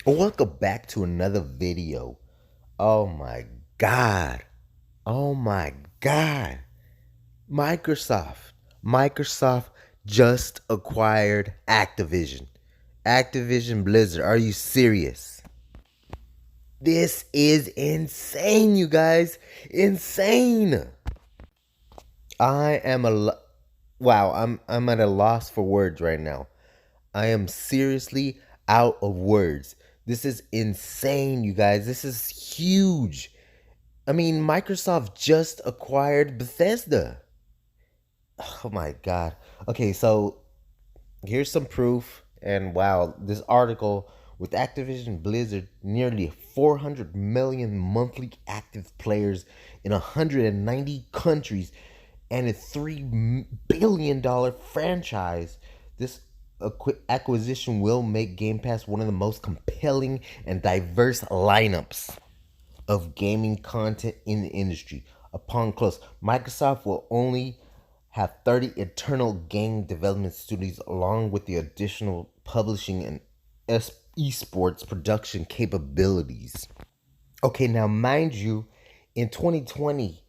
Welcome back to another video. Oh my God. Oh my God. Microsoft. Microsoft just acquired Activision. Activision Blizzard. Are you serious? This is insane, you guys. Insane. I am wow, I'm at a loss for words right now. I am seriously out of words. This is insane, you guys. This is huge. I mean, Microsoft just acquired Bethesda. Oh my God. Okay, so here's some proof. And wow, this article with Activision Blizzard, nearly 400 million monthly active players in 190 countries, and a $3 billion franchise. This acquisition will make Game Pass one of the most compelling and diverse lineups of gaming content in the industry. Upon close, Microsoft will only have 30 internal game development studios along with the additional publishing and esports production capabilities. Okay, now mind you, in 2020,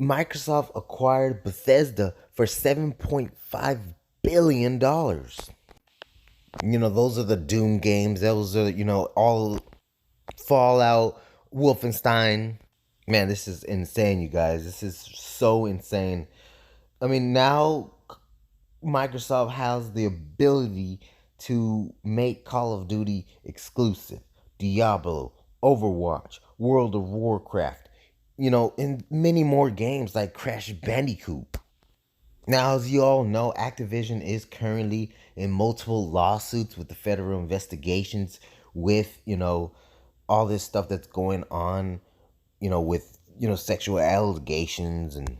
Microsoft acquired Bethesda for $7.5 billion. Those are the Doom games. Those are, all Fallout, Wolfenstein. Man, this is insane, you guys. This is so insane. I mean, now Microsoft has the ability to make Call of Duty exclusive, Diablo, Overwatch, World of Warcraft, and many more games like Crash Bandicoot. Now, as you all know, Activision is currently in multiple lawsuits with the federal investigations with, all this stuff that's going on, with, sexual allegations. And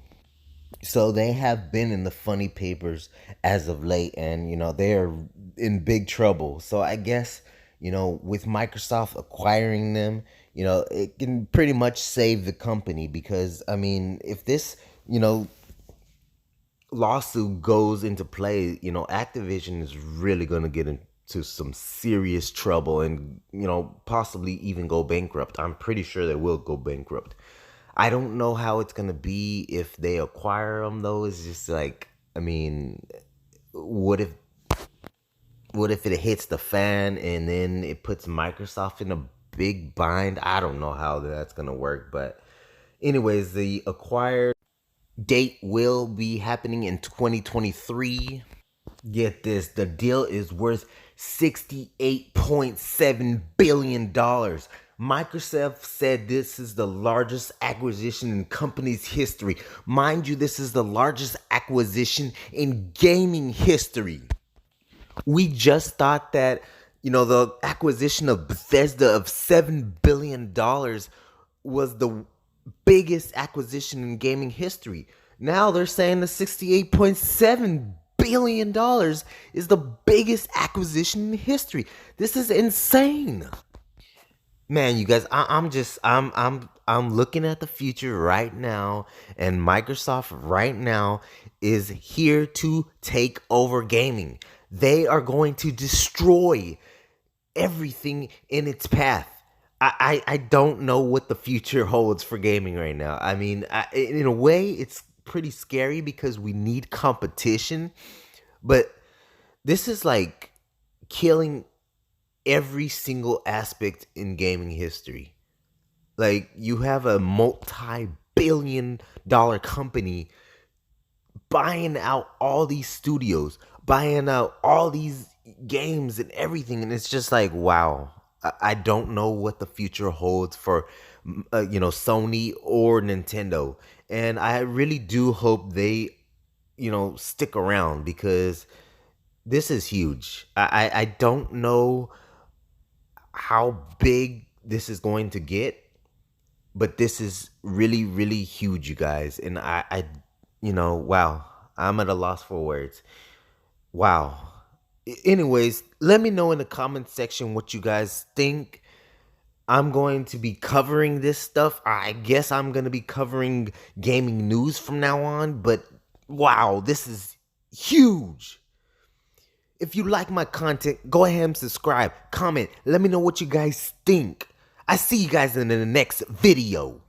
so they have been in the funny papers as of late, and, they're in big trouble. So I guess, with Microsoft acquiring them, it can pretty much save the company because, I mean, if this, lawsuit goes into play, Activision is really going to get into some serious trouble and, possibly even go bankrupt. I'm pretty sure they will go bankrupt. I don't know how it's going to be if they acquire them, though. It's just like, I mean, what if it hits the fan and then it puts Microsoft in a big bind? I don't know how that's going to work, but anyways, the acquired date will be happening in 2023. Get this, the deal is worth $68.7 billion. Microsoft said this is the largest acquisition in company's history. Mind you, this is the largest acquisition in gaming history. We just thought that, the acquisition of Bethesda of $7 billion was the biggest acquisition in gaming history. Now they're saying the $68.7 billion is the biggest acquisition in history. This is insane. Man, you guys, I'm looking at the future right now, and Microsoft right now is here to take over gaming. They are going to destroy everything in its path. I don't know what the future holds for gaming right now. I mean, in a way, it's pretty scary because we need competition, but this is like killing every single aspect in gaming history. Like, you have a multi-billion-dollar company buying out all these studios, buying out all these games and everything, and it's just like, wow. I don't know what the future holds for, Sony or Nintendo, and I really do hope they, stick around because this is huge. I don't know how big this is going to get, but this is really, really huge, you guys. And wow, I'm at a loss for words. Wow. Anyways, let me know in the comment section what you guys think. I'm going to be covering this stuff. I guess I'm going to be covering gaming news from now on, but wow, this is huge. If you like my content, go ahead and subscribe, comment, let me know what you guys think. I see you guys in the next video.